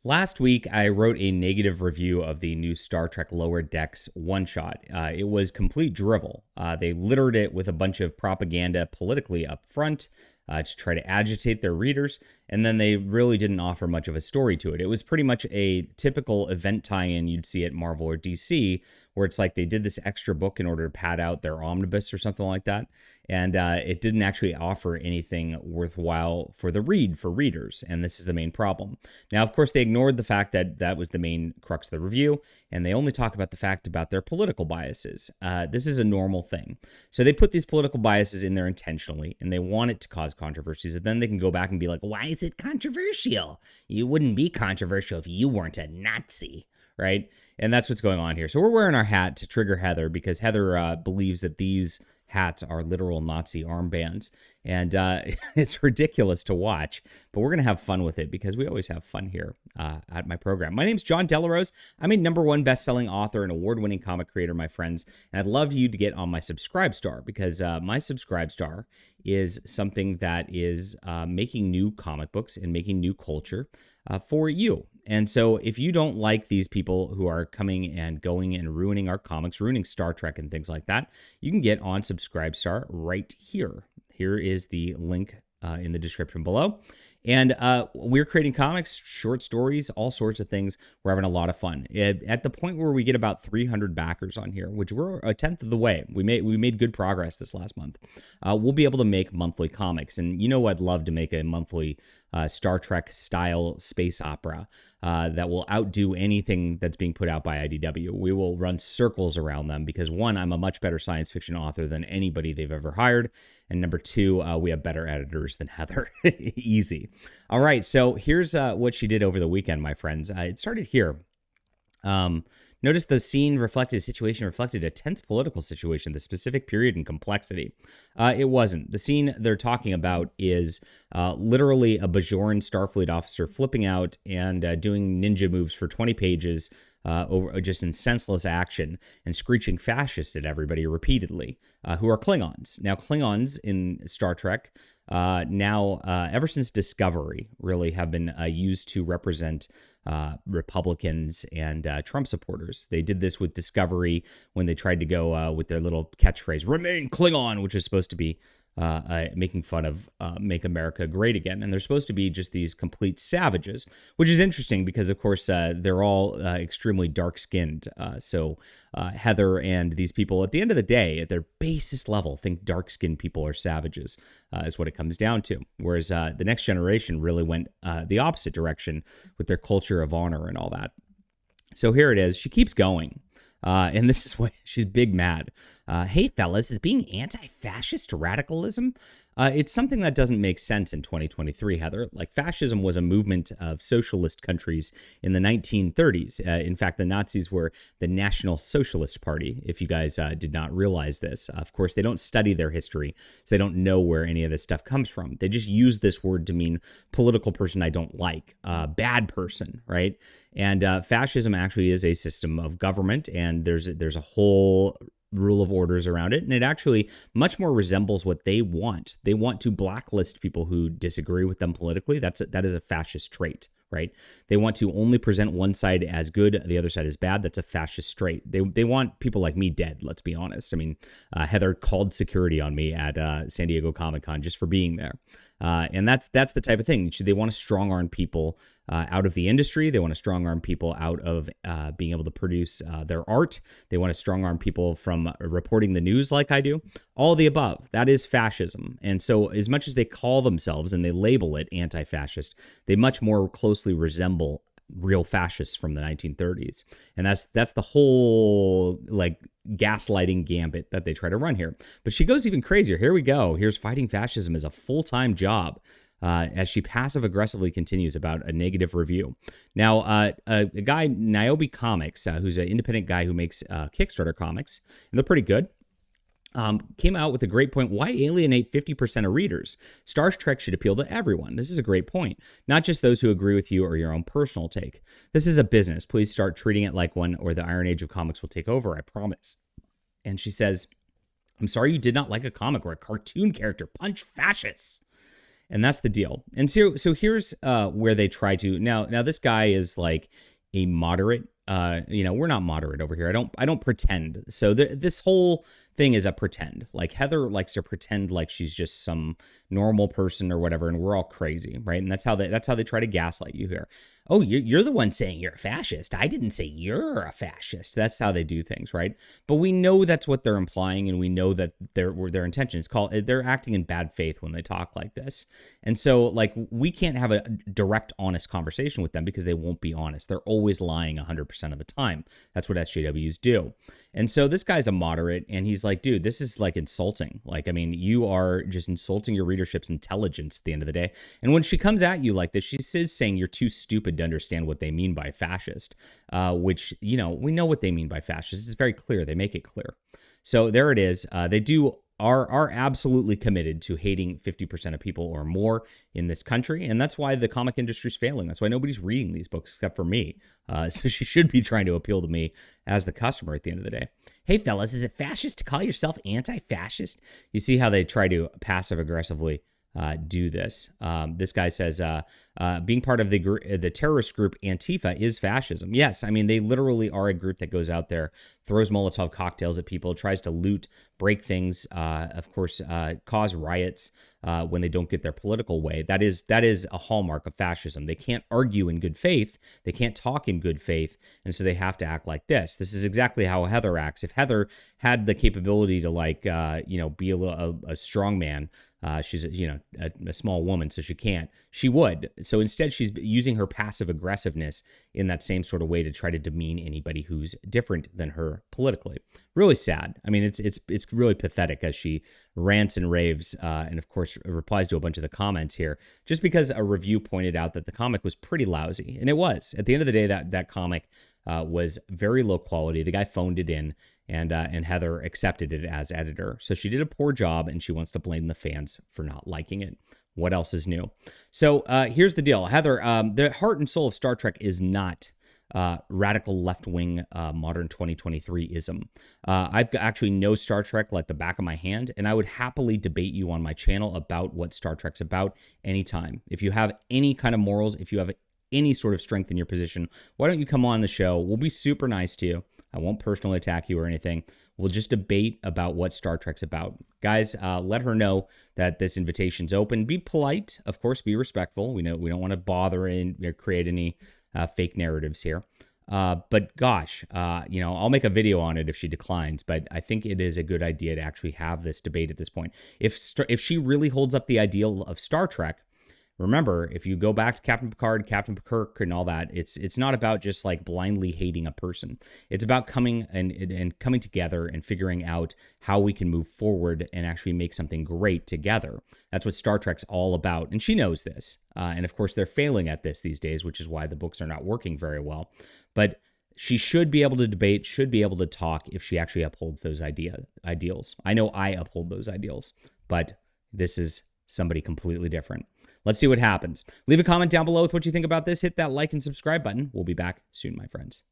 Last week, I wrote a negative review of the new Star Trek Lower Decks one-shot. It was complete drivel. They littered it with a bunch of propaganda politically up front to try to agitate their readers, and then they really didn't offer much of a story to it. It was pretty much a typical event tie-in you'd see at Marvel or DC, where it's like they did this extra book in order to pad out their omnibus or something like that, and it didn't actually offer anything worthwhile for the read for readers, and this is the main problem. Now, of course, they ignored the fact that that was the main crux of the review, and they only talk about the fact about their political biases. This is a normal thing. So they put these political biases in there intentionally, and they want it to cause controversies, and then they can go back and be like, why is it controversial? You wouldn't be controversial if you weren't a Nazi, right? And that's what's going on here. So we're wearing our hat to trigger Heather because Heather believes that these hats are literal Nazi armbands, and it's ridiculous to watch, but we're going to have fun with it because we always have fun here at my program. My name's John Delarose. I'm a #1 best-selling author and award-winning comic creator, my friends, and I'd love you to get on my Subscribe Star because my Subscribe Star is something that is making new comic books and making new culture for you. And so if you don't like these people who are coming and going and ruining our comics, ruining Star Trek and things like that, you can get on Subscribestar right here. Here is the link in the description below. And we're creating comics, short stories, all sorts of things. We're having a lot of fun. At the point where we get about 300 backers on here, which we're a tenth of the way, we made good progress this last month. We'll be able to make monthly comics. And you know I'd love to make a monthly Star Trek style space opera that will outdo anything that's being put out by IDW. We will run circles around them because, one, I'm a much better science fiction author than anybody they've ever hired. And number two, we have better editors than Heather. Easy. All right, so here's what she did over the weekend, my friends. It started here. Notice the scene reflected a situation, reflected a tense political situation, the specific period and complexity. It wasn't. The scene they're talking about is literally a Bajoran Starfleet officer flipping out and doing ninja moves for 20 pages over just in senseless action and screeching fascist at everybody repeatedly, who are Klingons. Now, Klingons in Star Trek ever since Discovery, really have been used to represent Republicans and Trump supporters. They did this with Discovery when they tried to go with their little catchphrase, "Remain Klingon," which is supposed to be making fun of Make America Great Again. And they're supposed to be just these complete savages, which is interesting because, of course, they're all extremely dark-skinned. So Heather and these people, at the end of the day, at their basest level, think dark-skinned people are savages, is what it comes down to. Whereas the next generation really went the opposite direction with their culture of honor and all that. So here it is. She keeps going. And this is why she's big mad. Hey, fellas, is being anti-fascist radicalism? It's something that doesn't make sense in 2023, Heather. Like, fascism was a movement of socialist countries in the 1930s. In fact, the Nazis were the National Socialist Party, if you guys did not realize this. Of course, they don't study their history, so they don't know where any of this stuff comes from. They just use this word to mean political person I don't like, bad person, right? And fascism actually is a system of government, and there's a whole rule of orders around it, and it actually much more resembles what they want. They want to blacklist people who disagree with them politically. That is a fascist trait, right? They want to only present one side as good, the other side as bad. That's a fascist trait. They want people like me dead, let's be honest. I mean, Heather called security on me at San Diego Comic-Con just for being there. And that's the type of thing. They want to strong-arm people out of the industry. They want to strong-arm people out of being able to produce their art. They want to strong-arm people from reporting the news like I do. All the above. That is fascism. And so as much as they call themselves and they label it anti-fascist, they much more closely resemble real fascists from the 1930s. And that's the whole, like, gaslighting gambit that they try to run here. But she goes even crazier. Here we go. Here's fighting fascism as a full-time job. As she passive-aggressively continues about a negative review. Now, a guy, Niobe Comics, who's an independent guy who makes Kickstarter comics, and they're pretty good, came out with a great point. Why alienate 50% of readers? Star Trek should appeal to everyone. This is a great point. Not just those who agree with you or your own personal take. This is a business. Please start treating it like one, or the Iron Age of comics will take over, I promise. And she says, I'm sorry you did not like a comic where a cartoon character punched fascists. And that's the deal. And so here's where they try to now this guy is like a moderate. We're not moderate over here. I don't pretend. So this whole thing is a pretend. Like Heather likes to pretend like she's just some normal person or whatever, and we're all crazy, right? And that's how they try to gaslight you here. Oh, you're the one saying you're a fascist. I didn't say you're a fascist. That's how they do things, right? But we know that's what they're implying, and we know that their intentions they're acting in bad faith when they talk like this. And so, like, we can't have a direct, honest conversation with them because they won't be honest. They're always lying 100% of the time. That's what SJWs do. And so this guy's a moderate, and he's like, dude, this is like insulting. Like, I mean, you are just insulting your readership's intelligence at the end of the day. And when she comes at you like this, she is saying you're too stupid to understand what they mean by fascist, which, we know what they mean by fascist. It's very clear. They make it clear. So there it is. They are absolutely committed to hating 50% of people or more in this country. And that's why the comic industry is failing. That's why nobody's reading these books except for me. So she should be trying to appeal to me as the customer at the end of the day. Hey, fellas, is it fascist to call yourself anti-fascist? You see how they try to passive aggressively do this. This guy says being part of the terrorist group Antifa is fascism. Yes, I mean, they literally are a group that goes out there, throws Molotov cocktails at people, tries to loot, break things, of course, cause riots when they don't get their political way. That is a hallmark of fascism. They can't argue in good faith. They can't talk in good faith. And so they have to act like this. This is exactly how Heather acts. If Heather had the capability to be a strong man, she's a small woman, so she would. So instead, she's using her passive aggressiveness in that same sort of way to try to demean anybody who's different than her politically. Really sad. I mean, it's really pathetic as she rants and raves, and of course replies to a bunch of the comments here, just because a review pointed out that the comic was pretty lousy, and it was. At the end of the day, that comic was very low quality. The guy phoned it in, and Heather accepted it as editor. So she did a poor job, and she wants to blame the fans for not liking it. What else is new? So here's the deal. Heather, the heart and soul of Star Trek is not radical left-wing modern 2023-ism. I've actually know Star Trek like the back of my hand, and I would happily debate you on my channel about what Star Trek's about anytime. If you have any kind of morals, if you have any sort of strength in your position, why don't you come on the show? We'll be super nice to you. I won't personally attack you or anything. We'll just debate about what Star Trek's about. Guys, let her know that this invitation's open. Be polite, of course, be respectful. We don't want to bother and create any fake narratives here. But gosh, I'll make a video on it if she declines, but I think it is a good idea to actually have this debate at this point. If she really holds up the ideal of Star Trek, remember, if you go back to Captain Picard, Captain Kirk, and all that, it's not about just like blindly hating a person. It's about coming together and figuring out how we can move forward and actually make something great together. That's what Star Trek's all about, and she knows this. And of course, they're failing at this these days, which is why the books are not working very well. But she should be able to debate, should be able to talk if she actually upholds those ideals. I know I uphold those ideals, but this is somebody completely different. Let's see what happens. Leave a comment down below with what you think about this. Hit that like and subscribe button. We'll be back soon, my friends.